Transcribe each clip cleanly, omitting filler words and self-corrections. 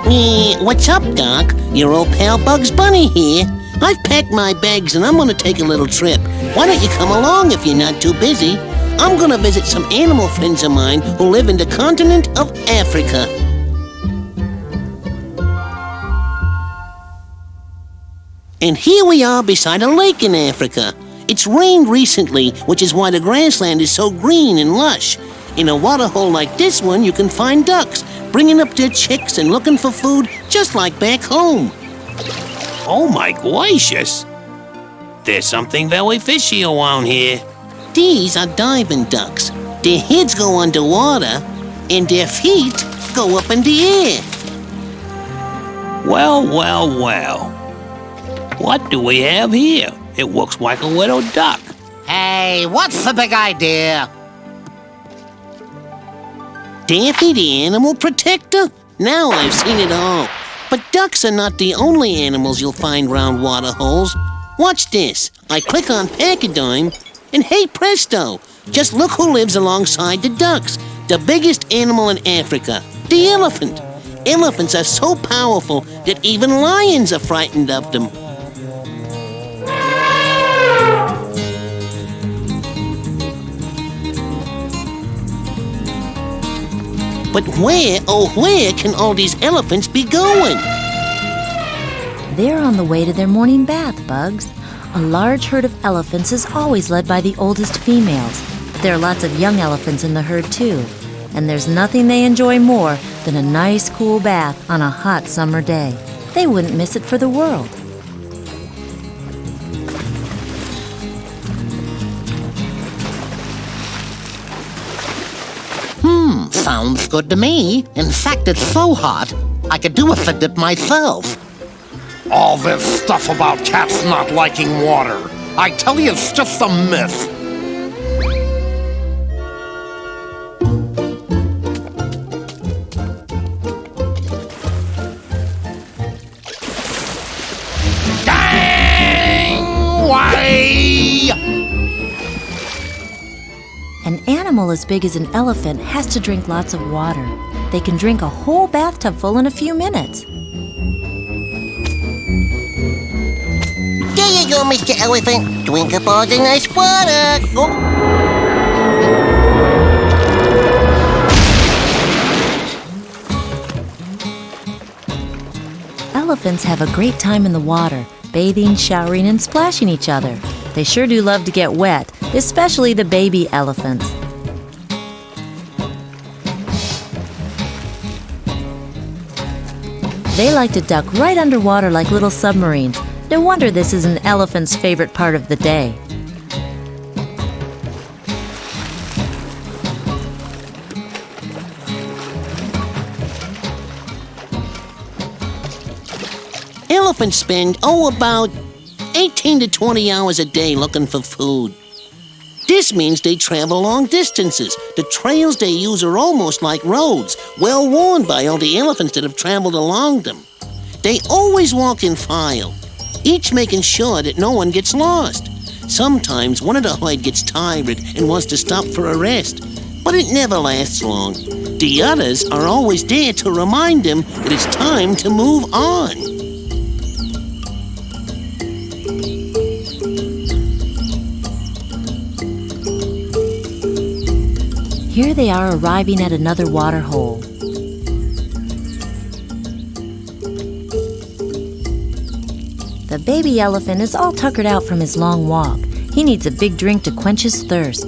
What's up, Doc? Your old pal Bugs Bunny here. I've packed my bags and I'm gonna take a little trip. Why don't you come along if you're not too busy? I'm gonna visit some animal friends of mine who live in the continent of Africa. And here we are beside a lake in Africa. It's rained recently, which is why the grassland is so green and lush. In a waterhole like this one, you can find ducks, bringing up their chicks and looking for food just like back home. Oh my gracious! There's something very fishy around here. These are diving ducks. Their heads go underwater, and their feet go up in the air. Well, well, well. What do we have here? It looks like a little duck. Hey, what's the big idea? Daffy the animal protector? Now I've seen it all. But ducks are not the only animals you'll find round water holes. Watch this. I click on Pachyderm, and hey presto! Just look who lives alongside the ducks. The biggest animal in Africa, the elephant. Elephants are so powerful that even lions are frightened of them. But where, oh where, can all these elephants be going? They're on the way to their morning bath, Bugs. A large herd of elephants is always led by the oldest females. There are lots of young elephants in the herd, too. And there's nothing they enjoy more than a nice, cool bath on a hot summer day. They wouldn't miss it for the world. Sounds good to me. In fact, it's so hot, I could do with a dip myself. All this stuff about cats not liking water, I tell you, it's just a myth. Dang! Why? An animal as big as an elephant has to drink lots of water. They can drink a whole bathtub full in a few minutes. There you go, Mr. Elephant. Drink up all the nice water. Oh. Elephants have a great time in the water, bathing, showering, and splashing each other. They sure do love to get wet, especially the baby elephants. They like to duck right underwater like little submarines. No wonder this is an elephant's favorite part of the day. Elephants spend, about 18 to 20 hours a day looking for food. This means they travel long distances. The trails they use are almost like roads, well worn by all the elephants that have traveled along them. They always walk in file, each making sure that no one gets lost. Sometimes one of the herd gets tired and wants to stop for a rest, but it never lasts long. The others are always there to remind them that it's time to move on. Here they are arriving at another water hole. The baby elephant is all tuckered out from his long walk. He needs a big drink to quench his thirst.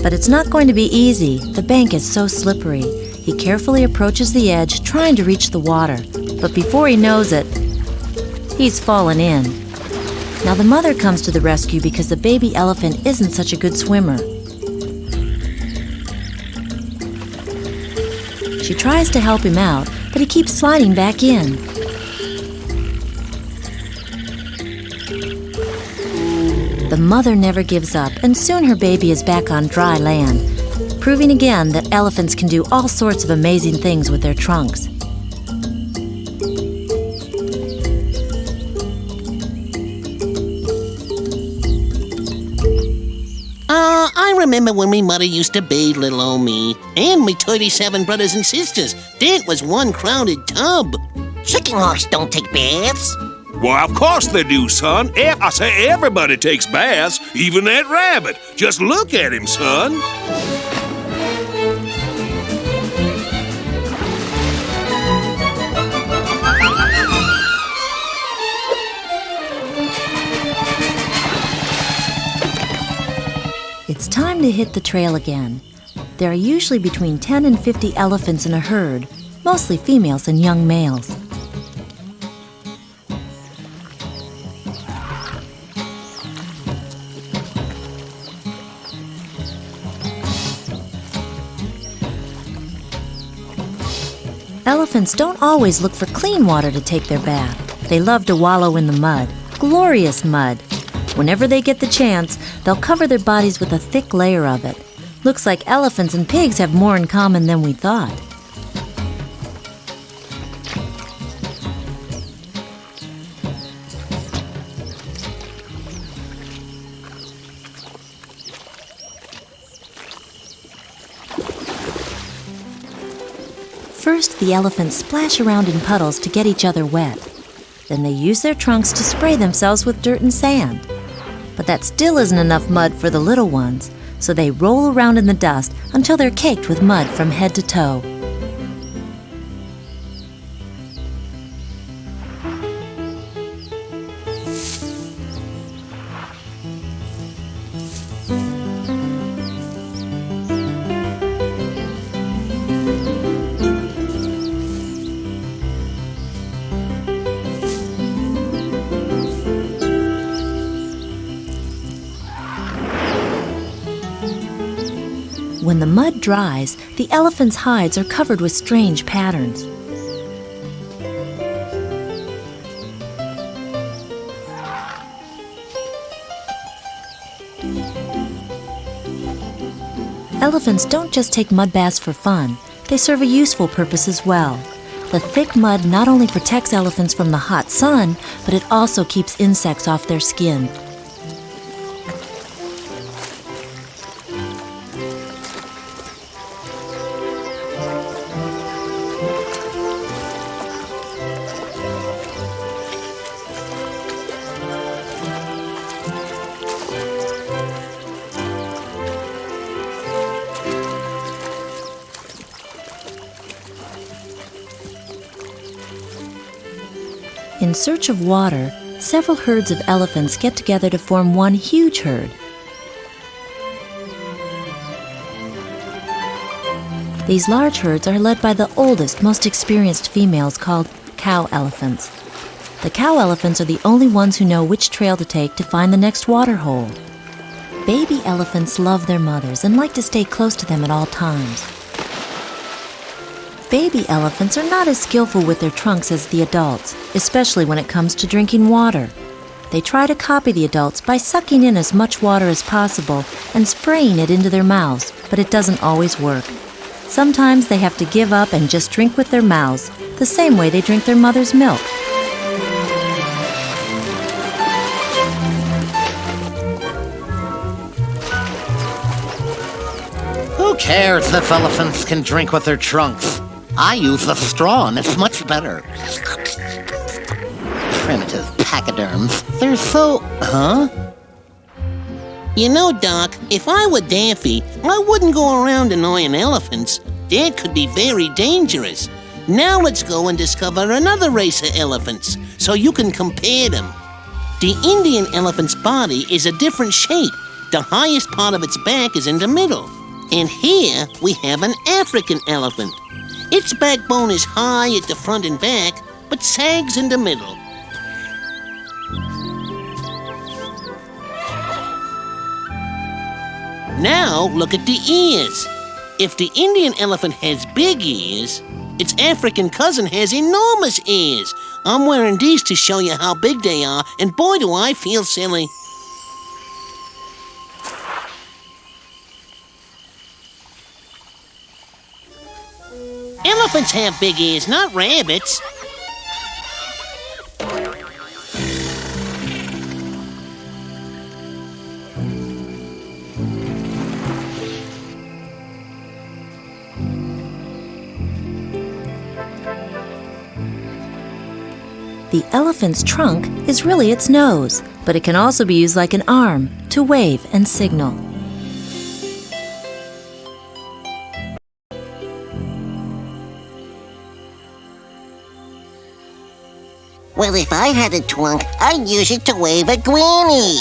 But it's not going to be easy. The bank is so slippery. He carefully approaches the edge, trying to reach the water. But before he knows it, he's fallen in. Now the mother comes to the rescue because the baby elephant isn't such a good swimmer. She tries to help him out, but he keeps sliding back in. The mother never gives up, and soon her baby is back on dry land, proving again that elephants can do all sorts of amazing things with their trunks. I remember when me mother used to bathe little old me, and me 37 brothers and sisters. That was one crowded tub. Chicken hawks don't take baths. Why, of course they do, son. I say everybody takes baths, even that rabbit. Just look at him, son. It's time to hit the trail again. There are usually between 10 and 50 elephants in a herd, mostly females and young males. Elephants don't always look for clean water to take their bath. They love to wallow in the mud, glorious mud. Whenever they get the chance, they'll cover their bodies with a thick layer of it. Looks like elephants and pigs have more in common than we thought. First, the elephants splash around in puddles to get each other wet. Then they use their trunks to spray themselves with dirt and sand. But that still isn't enough mud for the little ones, so they roll around in the dust until they're caked with mud from head to toe. When the mud dries, the elephants' hides are covered with strange patterns. Elephants don't just take mud baths for fun. They serve a useful purpose as well. The thick mud not only protects elephants from the hot sun, but it also keeps insects off their skin. In search of water, several herds of elephants get together to form one huge herd. These large herds are led by the oldest, most experienced females called cow elephants. The cow elephants are the only ones who know which trail to take to find the next water hole. Baby elephants love their mothers and like to stay close to them at all times. Baby elephants are not as skillful with their trunks as the adults, especially when it comes to drinking water. They try to copy the adults by sucking in as much water as possible and spraying it into their mouths, but it doesn't always work. Sometimes they have to give up and just drink with their mouths, the same way they drink their mother's milk. Who cares if elephants can drink with their trunks? I use a straw and it's much better. Primitive pachyderms. They're so... Huh? You know, Doc, if I were Daffy, I wouldn't go around annoying elephants. That could be very dangerous. Now let's go and discover another race of elephants, so you can compare them. The Indian elephant's body is a different shape. The highest part of its back is in the middle. And here we have an African elephant. Its backbone is high at the front and back, but sags in the middle. Now look at the ears. If the Indian elephant has big ears, its African cousin has enormous ears. I'm wearing these to show you how big they are, and boy do I feel silly. Elephants have big ears, not rabbits. The elephant's trunk is really its nose, but it can also be used like an arm to wave and signal. Well, if I had a trunk, I'd use it to wave at Granny.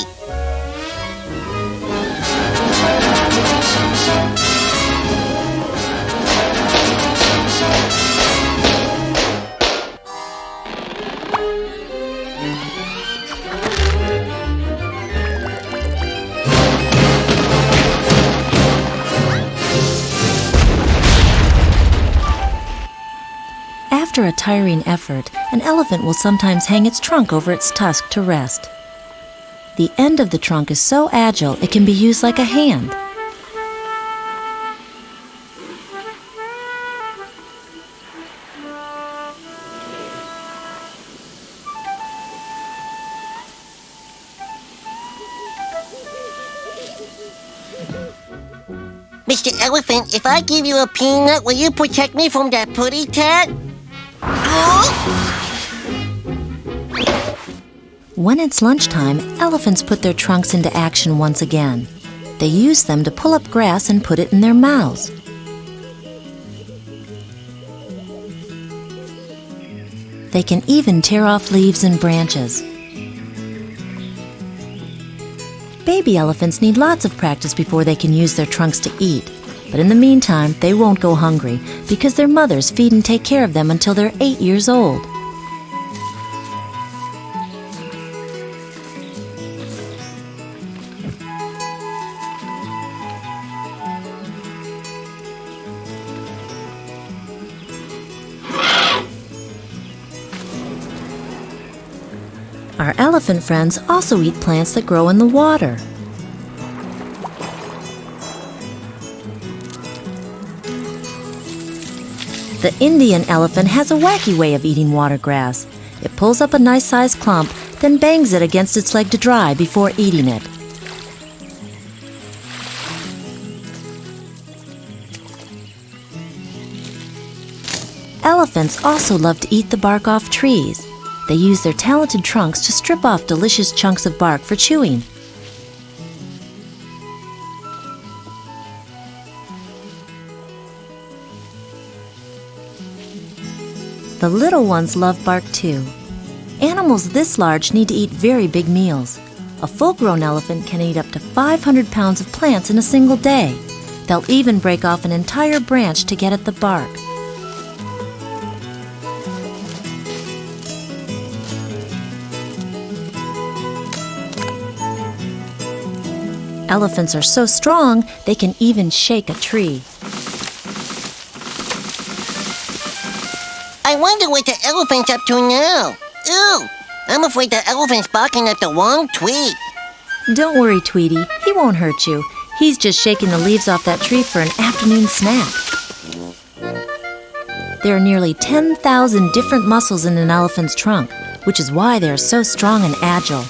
After a tiring effort, an elephant will sometimes hang its trunk over its tusk to rest. The end of the trunk is so agile it can be used like a hand. Mr. Elephant, if I give you a peanut, will you protect me from that putty tat? When it's lunchtime, elephants put their trunks into action once again. They use them to pull up grass and put it in their mouths. They can even tear off leaves and branches. Baby elephants need lots of practice before they can use their trunks to eat. But in the meantime, they won't go hungry because their mothers feed and take care of them until they're 8 years old. Our elephant friends also eat plants that grow in the water. The Indian elephant has a wacky way of eating water grass. It pulls up a nice-sized clump, then bangs it against its leg to dry before eating it. Elephants also love to eat the bark off trees. They use their talented trunks to strip off delicious chunks of bark for chewing. The little ones love bark too. Animals this large need to eat very big meals. A full-grown elephant can eat up to 500 pounds of plants in a single day. They'll even break off an entire branch to get at the bark. Elephants are so strong, they can even shake a tree. I wonder what the elephant's up to now. Ooh, I'm afraid the elephant's barking at the wrong tree. Don't worry, Tweety. He won't hurt you. He's just shaking the leaves off that tree for an afternoon snack. There are nearly 10,000 different muscles in an elephant's trunk, which is why they are so strong and agile.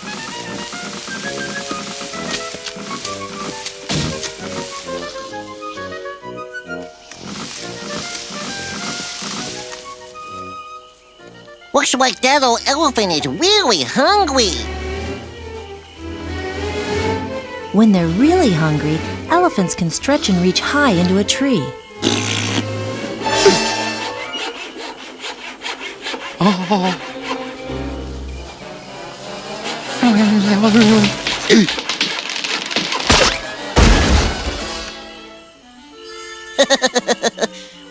Looks like that old elephant is really hungry. When they're really hungry, elephants can stretch and reach high into a tree.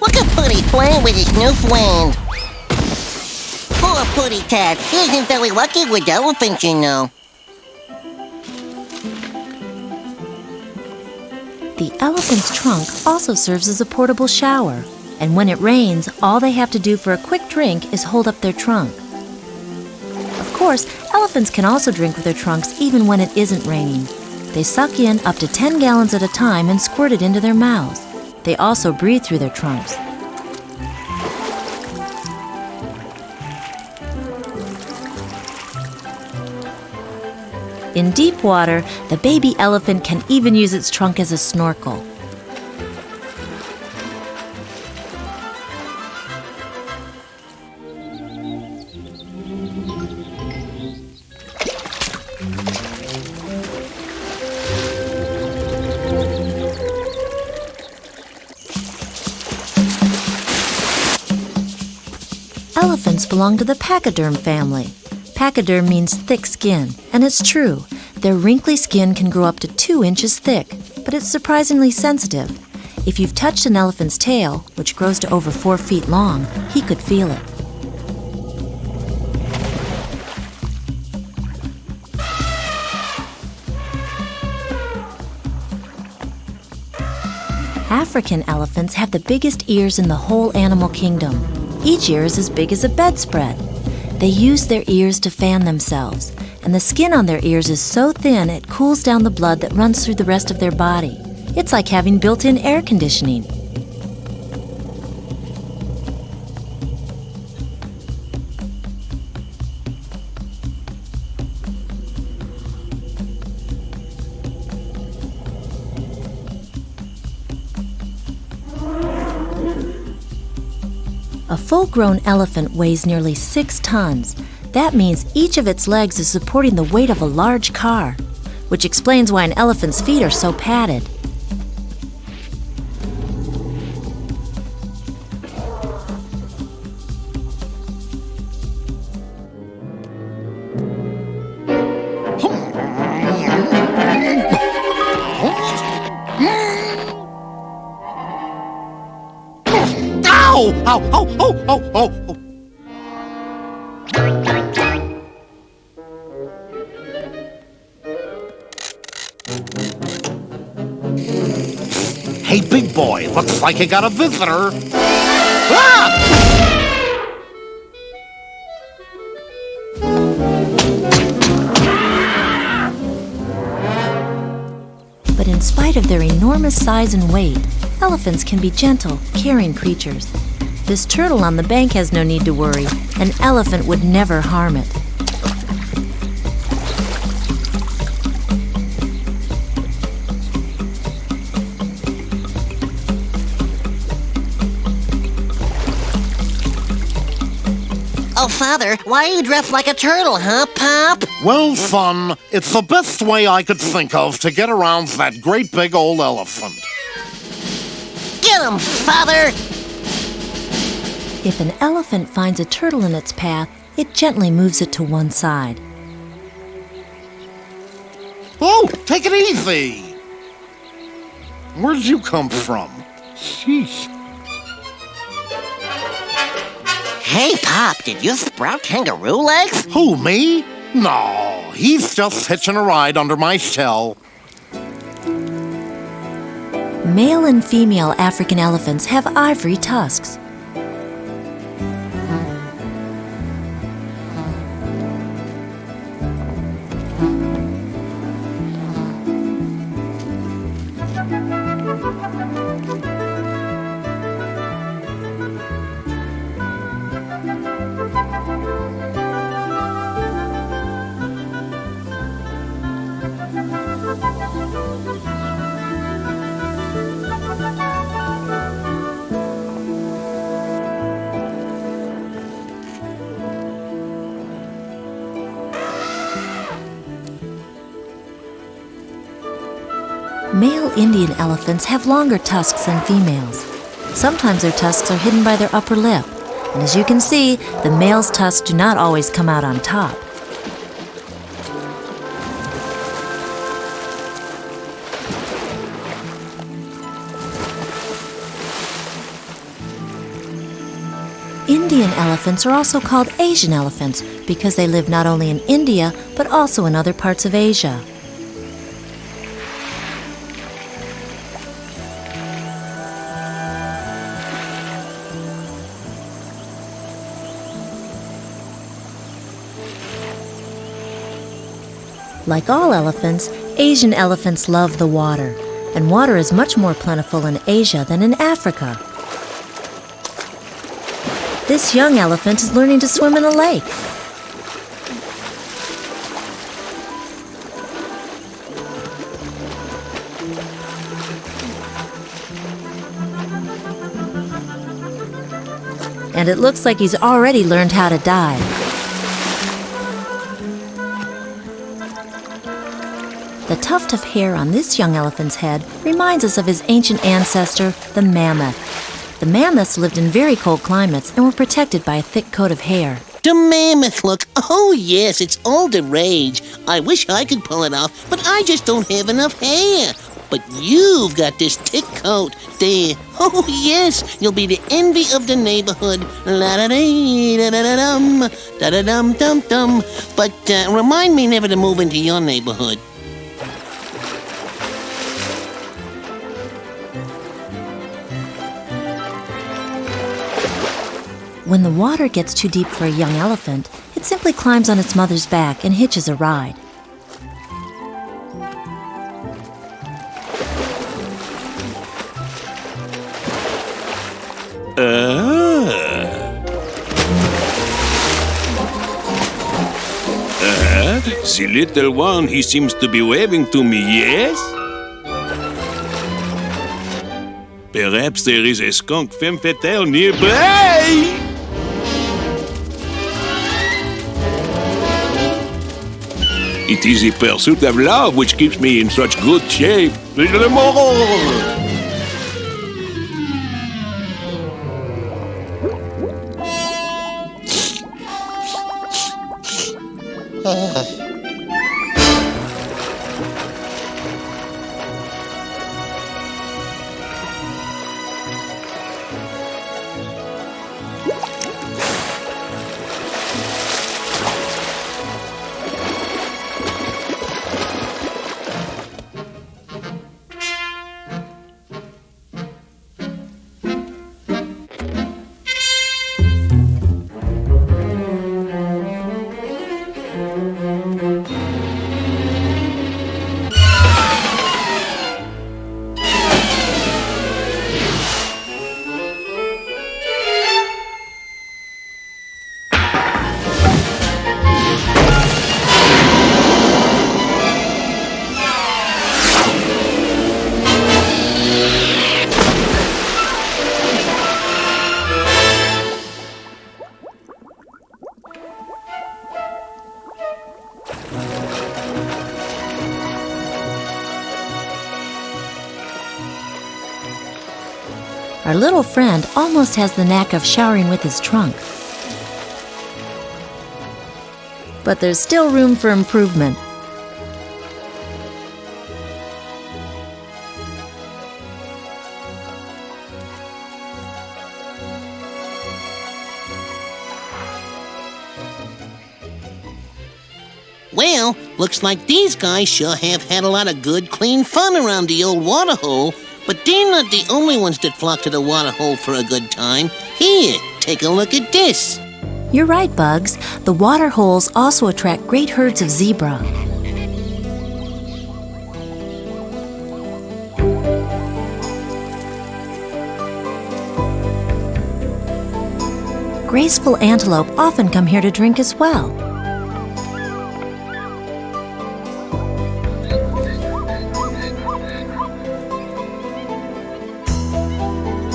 Look at Putty playing with his new friend. Poor Putty Tat. He isn't very lucky with elephants, you know. The elephant's trunk also serves as a portable shower, and when it rains, all they have to do for a quick drink is hold up their trunk. Of course, elephants can also drink with their trunks even when it isn't raining. They suck in up to 10 gallons at a time and squirt it into their mouths. They also breathe through their trunks. In deep water, the baby elephant can even use its trunk as a snorkel. belong to the pachyderm family. Pachyderm means thick skin, and it's true. Their wrinkly skin can grow up to 2 inches thick, but it's surprisingly sensitive. If you've touched an elephant's tail, which grows to over 4 feet long, he could feel it. African elephants have the biggest ears in the whole animal kingdom. Each ear is as big as a bedspread. They use their ears to fan themselves, and the skin on their ears is so thin it cools down the blood that runs through the rest of their body. It's like having built-in air conditioning. A full-grown elephant weighs nearly 6 tons. That means each of its legs is supporting the weight of a large car, which explains why an elephant's feet are so padded. Ow! Ow! Ow! Oh! Oh! Oh! Oh! Hey, big boy, looks like you got a visitor. Ah! But in spite of their enormous size and weight, elephants can be gentle, caring creatures. This turtle on the bank has no need to worry. An elephant would never harm it. Oh, Father, why are you dressed like a turtle, huh, Pop? Well, son, it's the best way I could think of to get around that great big old elephant. Get him, Father! If an elephant finds a turtle in its path, it gently moves it to one side. Oh, take it easy. Where'd you come from? Sheesh. Hey, Pop, did you sprout kangaroo legs? Who, me? No, he's just hitching a ride under my shell. Male and female African elephants have ivory tusks. Male Indian elephants have longer tusks than females. Sometimes their tusks are hidden by their upper lip, and as you can see, the male's tusks do not always come out on top. Indian elephants are also called Asian elephants because they live not only in India but also in other parts of Asia. Like all elephants, Asian elephants love the water, and water is much more plentiful in Asia than in Africa. This young elephant is learning to swim in a lake. And it looks like he's already learned how to dive. The tuft of hair on this young elephant's head reminds us of his ancient ancestor, the mammoth. The mammoths lived in very cold climates and were protected by a thick coat of hair. The mammoth look. Oh, yes, it's all the rage. I wish I could pull it off, but I just don't have enough hair. But you've got this thick coat there. Oh, yes, you'll be the envy of the neighborhood. La-da-dee-da-da-da-dum, da-da-dum-dum-dum. But remind me never to move into your neighborhood. When the water gets too deep for a young elephant, it simply climbs on its mother's back and hitches a ride. The little one, he seems to be waving to me, yes? Perhaps there is a skunk femme fatale nearby. It is the pursuit of love which keeps me in such good shape. Our little friend almost has the knack of showering with his trunk. But there's still room for improvement. Well, looks like these guys sure have had a lot of good, clean fun around the old water hole. But they're not the only ones that flock to the water hole for a good time. Here, take a look at this. You're right, Bugs. The water holes also attract great herds of zebra. Graceful antelope often come here to drink as well.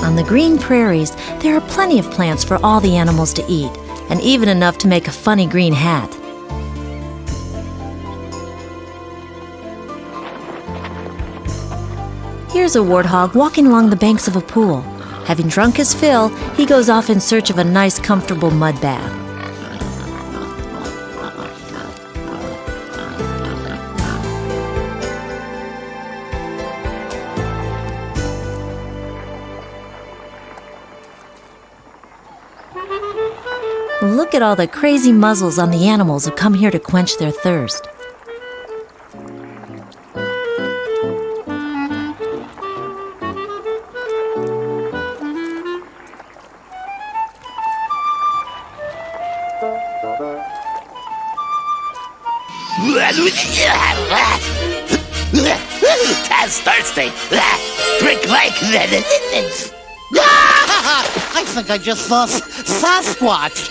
On the green prairies, there are plenty of plants for all the animals to eat, and even enough to make a funny green hat. Here's a warthog walking along the banks of a pool. Having drunk his fill, he goes off in search of a nice, comfortable mud bath. Look at all the crazy muzzles on the animals who come here to quench their thirst. Taz thirsty. Drink like that. I think I just saw Sasquatch.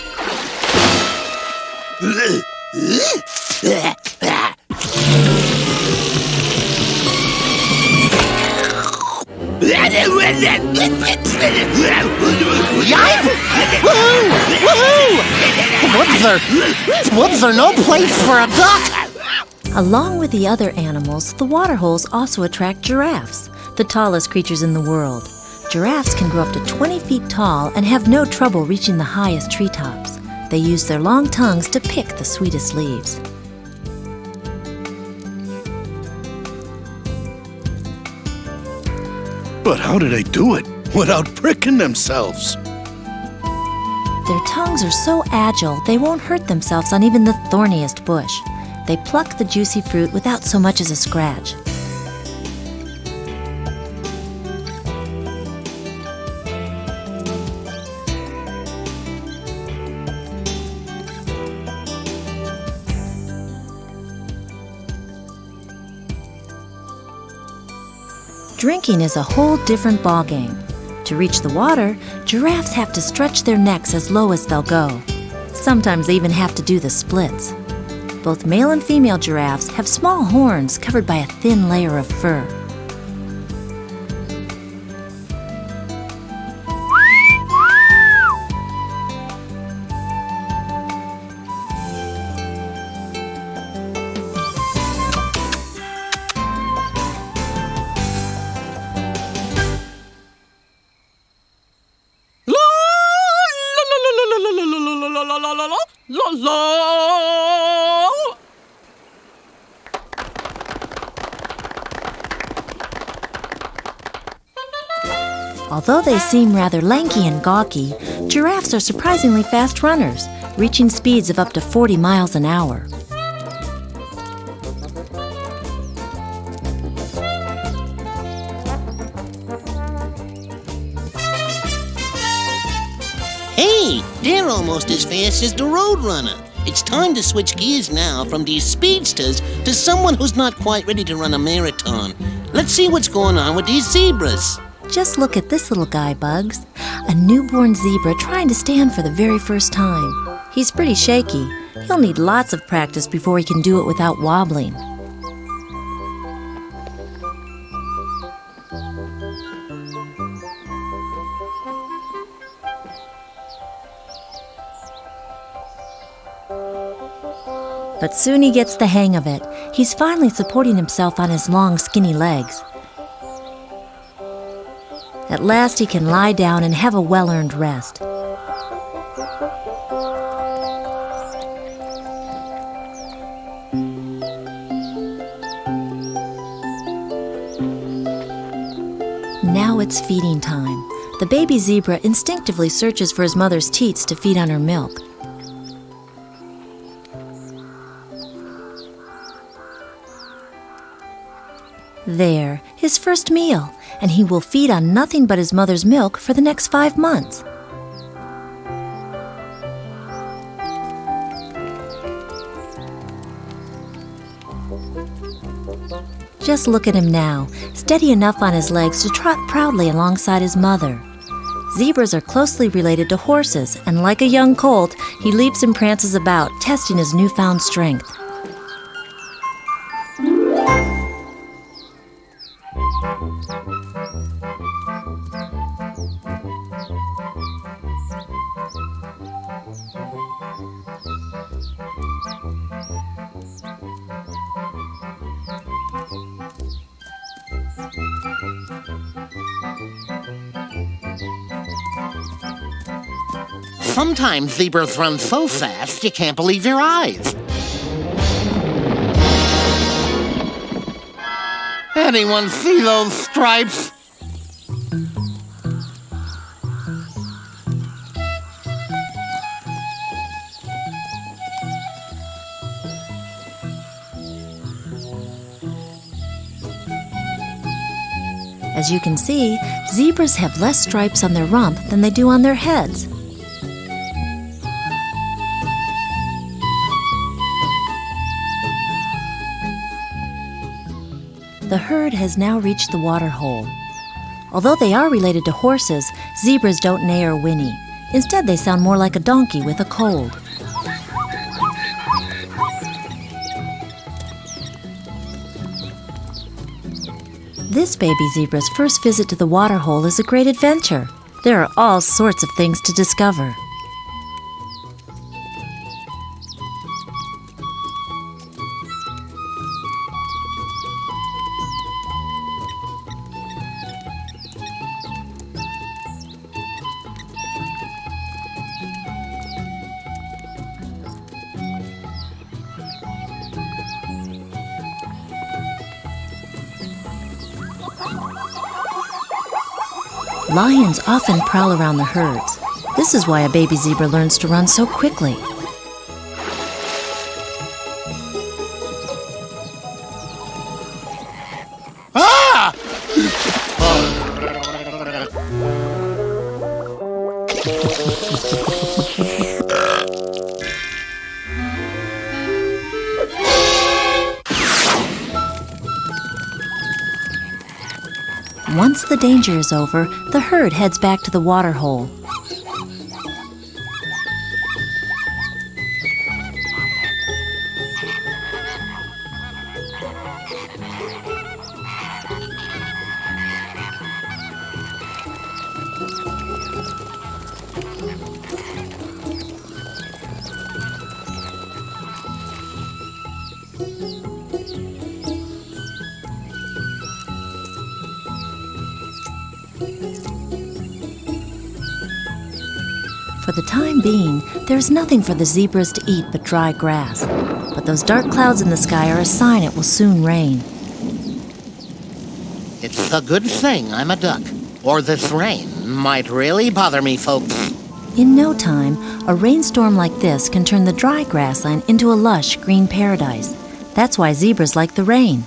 Woods are no place for a duck. Along with the other animals, the water holes also attract giraffes, the tallest creatures in the world. Giraffes can grow up to 20 feet tall and have no trouble reaching the highest treetops. They use their long tongues to pick the sweetest leaves. But how do they do it without pricking themselves? Their tongues are so agile they won't hurt themselves on even the thorniest bush. They pluck the juicy fruit without so much as a scratch. Drinking is a whole different ballgame. To reach the water, giraffes have to stretch their necks as low as they'll go. Sometimes they even have to do the splits. Both male and female giraffes have small horns covered by a thin layer of fur. Although they seem rather lanky and gawky, giraffes are surprisingly fast runners, reaching speeds of up to 40 miles an hour. Hey, they're almost as fast as the Roadrunner. It's time to switch gears now from these speedsters to someone who's not quite ready to run a marathon. Let's see what's going on with these zebras. Just look at this little guy, Bugs. A newborn zebra trying to stand for the very first time. He's pretty shaky. He'll need lots of practice before he can do it without wobbling. But soon he gets the hang of it. He's finally supporting himself on his long, skinny legs. At last he can lie down and have a well-earned rest. Now it's feeding time. The baby zebra instinctively searches for his mother's teats to feed on her milk. There, his first meal, and he will feed on nothing but his mother's milk for the next 5 months. Just look at him now, steady enough on his legs to trot proudly alongside his mother. Zebras are closely related to horses, and like a young colt, he leaps and prances about, testing his newfound strength. Sometimes zebras run so fast you can't believe your eyes. Anyone see those stripes? As you can see, zebras have less stripes on their rump than they do on their heads. The herd has now reached the water hole. Although they are related to horses, zebras don't neigh or whinny. Instead, they sound more like a donkey with a cold. This baby zebra's first visit to the water hole is a great adventure. There are all sorts of things to discover. Lions often prowl around the herds. This is why a baby zebra learns to run so quickly. Ah! Once the danger is over, the herd heads back to the water hole. For the time being, there's nothing for the zebras to eat but dry grass. But those dark clouds in the sky are a sign it will soon rain. It's a good thing I'm a duck, or this rain might really bother me, folks. In no time, a rainstorm like this can turn the dry grassland into a lush green paradise. That's why zebras like the rain.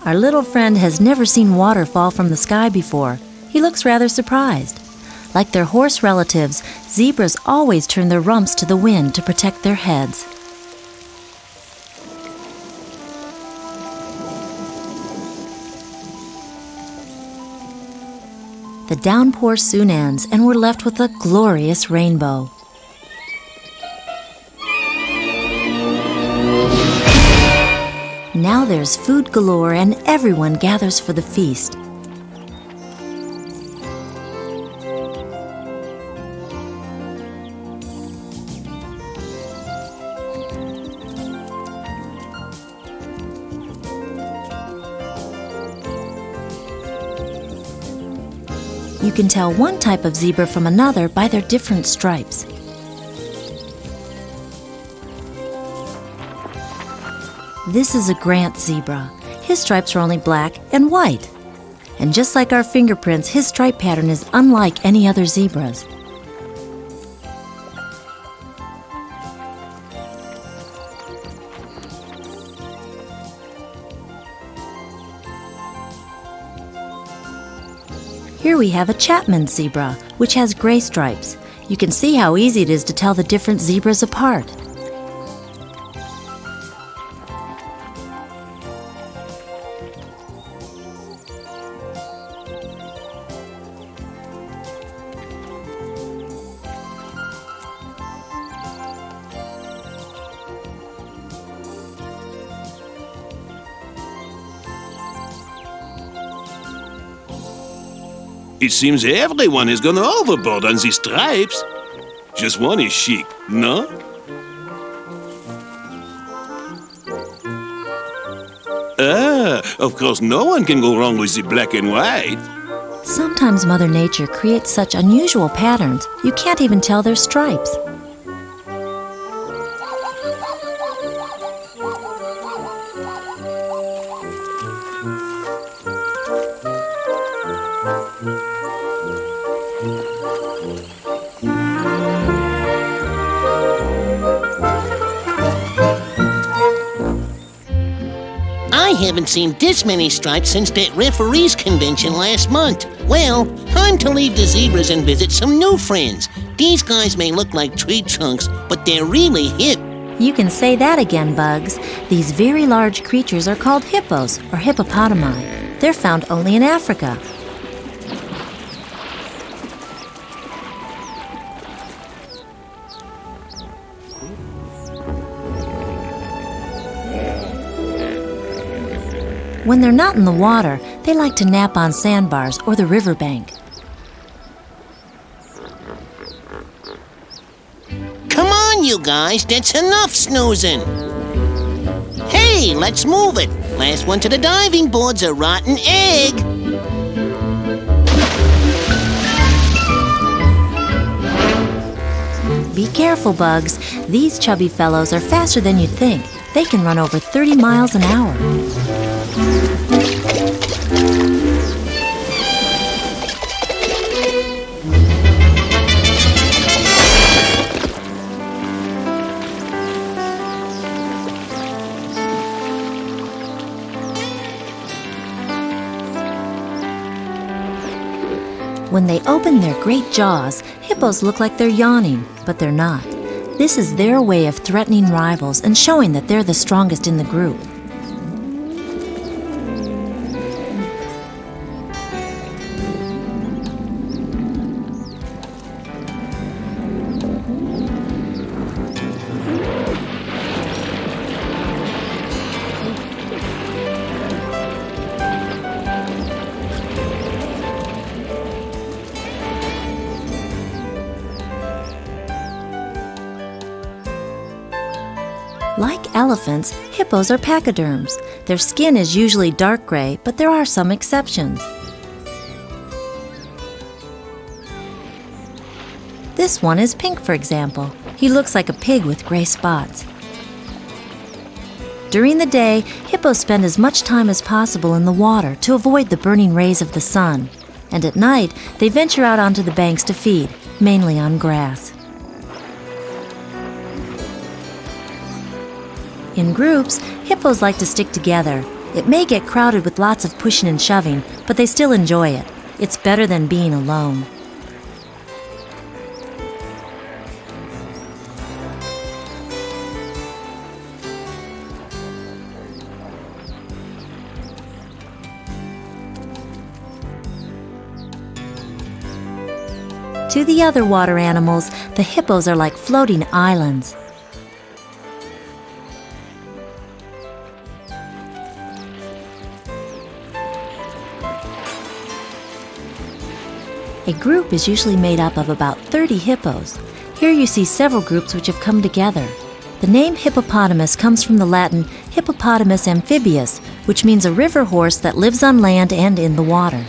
Our little friend has never seen water fall from the sky before. He looks rather surprised. Like their horse relatives, zebras always turn their rumps to the wind to protect their heads. The downpour soon ends, and we're left with a glorious rainbow. Now there's food galore and everyone gathers for the feast. You can tell one type of zebra from another by their different stripes. This is a Grant zebra. His stripes are only black and white. And just like our fingerprints, his stripe pattern is unlike any other zebras. Here we have a Chapman zebra, which has gray stripes. You can see how easy it is to tell the different zebras apart. It seems everyone has gone overboard on these stripes. Just one is chic, no? Of course no one can go wrong with the black and white. Sometimes Mother Nature creates such unusual patterns, you can't even tell they're stripes. I haven't seen this many stripes since that referees convention last month. Well, time to leave the zebras and visit some new friends. These guys may look like tree trunks, but they're really hip. You can say that again, Bugs. These very large creatures are called hippos or hippopotami. They're found only in Africa. When they're not in the water, they like to nap on sandbars or the riverbank. Come on, you guys, that's enough snoozing. Hey, let's move it. Last one to the diving board's a rotten egg. Be careful, Bugs. These chubby fellows are faster than you'd think. They can run over 30 miles an hour. When they open their great jaws, hippos look like they're yawning, but they're not. This is their way of threatening rivals and showing that they're the strongest in the group. Like elephants, hippos are pachyderms. Their skin is usually dark gray, but there are some exceptions. This one is pink, for example. He looks like a pig with gray spots. During the day, hippos spend as much time as possible in the water to avoid the burning rays of the sun. And at night, they venture out onto the banks to feed, mainly on grass. In groups, hippos like to stick together. It may get crowded with lots of pushing and shoving, but they still enjoy it. It's better than being alone. To the other water animals, the hippos are like floating islands. A group is usually made up of about 30 hippos. Here you see several groups which have come together. The name hippopotamus comes from the Latin hippopotamus amphibius, which means a river horse that lives on land and in the water.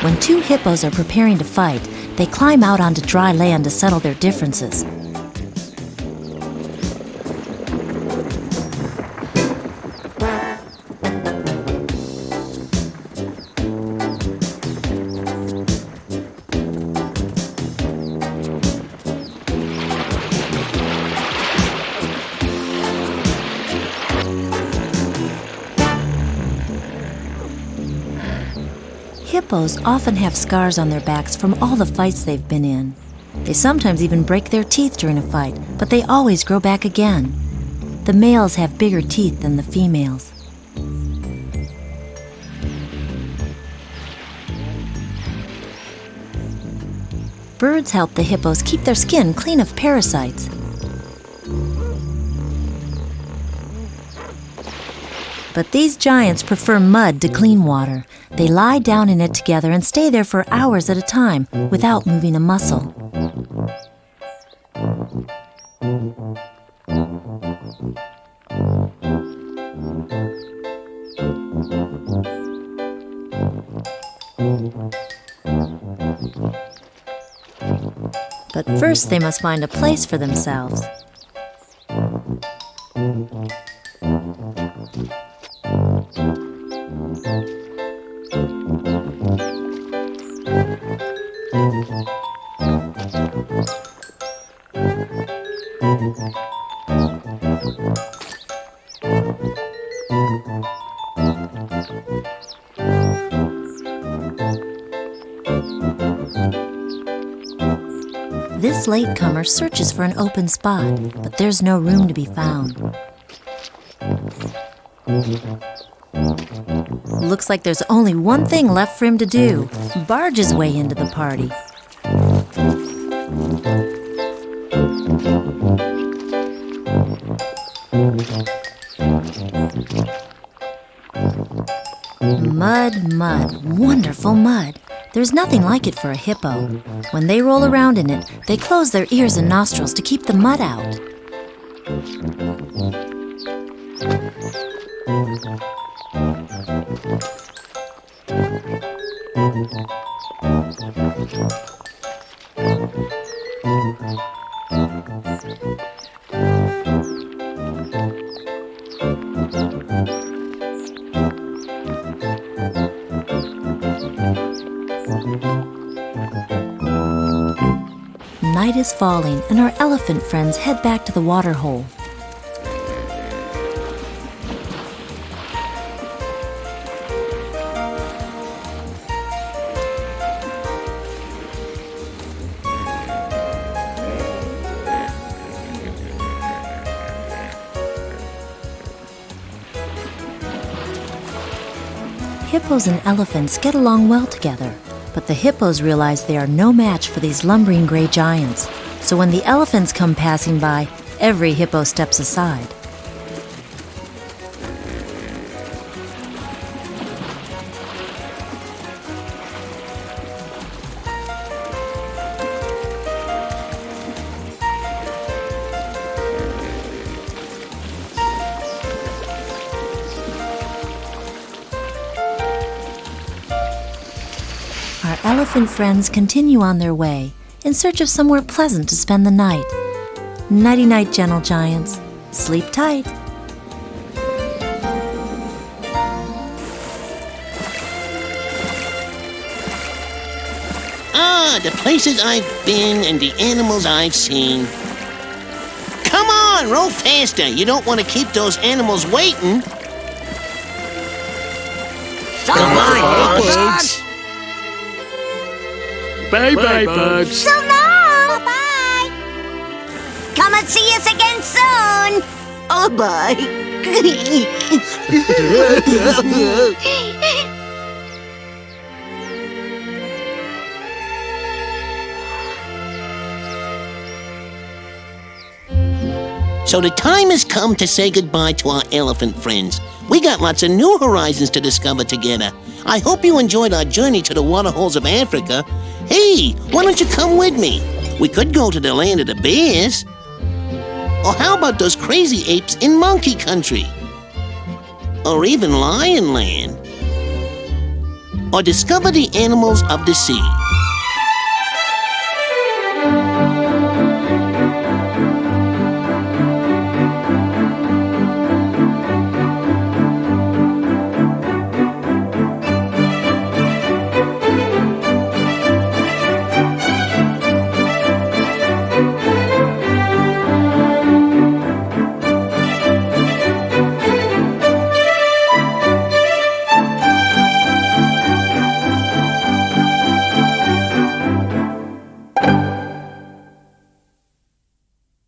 When two hippos are preparing to fight, they climb out onto dry land to settle their differences. Hippos often have scars on their backs from all the fights they've been in. They sometimes even break their teeth during a fight, but they always grow back again. The males have bigger teeth than the females. Birds help the hippos keep their skin clean of parasites. But these giants prefer mud to clean water. They lie down in it together and stay there for hours at a time without moving a muscle. But first they must find a place for themselves. This latecomer searches for an open spot, but there's no room to be found. Looks like there's only one thing left for him to do: barge his way into the party. Mud, mud, wonderful mud. There's nothing like it for a hippo. When they roll around in it, they close their ears and nostrils to keep the mud out. Night is falling, and our elephant friends head back to the water hole. Hippos and elephants get along well together, but the hippos realize they are no match for these lumbering gray giants. So when the elephants come passing by, every hippo steps aside. Our elephant friends continue on their way in search of somewhere pleasant to spend the night. Nighty-night, gentle giants. Sleep tight. Ah, the places I've been and the animals I've seen. Come on, row faster. You don't want to keep those animals waiting. Bugs. Bye-bye, Bugs. So long! Bye-bye! Come and see us again soon! Oh, bye! So the time has come to say goodbye to our elephant friends. We got lots of new horizons to discover together. I hope you enjoyed our journey to the waterholes of Africa. Hey, why don't you come with me? We could go to the land of the bears. Or how about those crazy apes in monkey country? Or even lion land? Or discover the animals of the sea.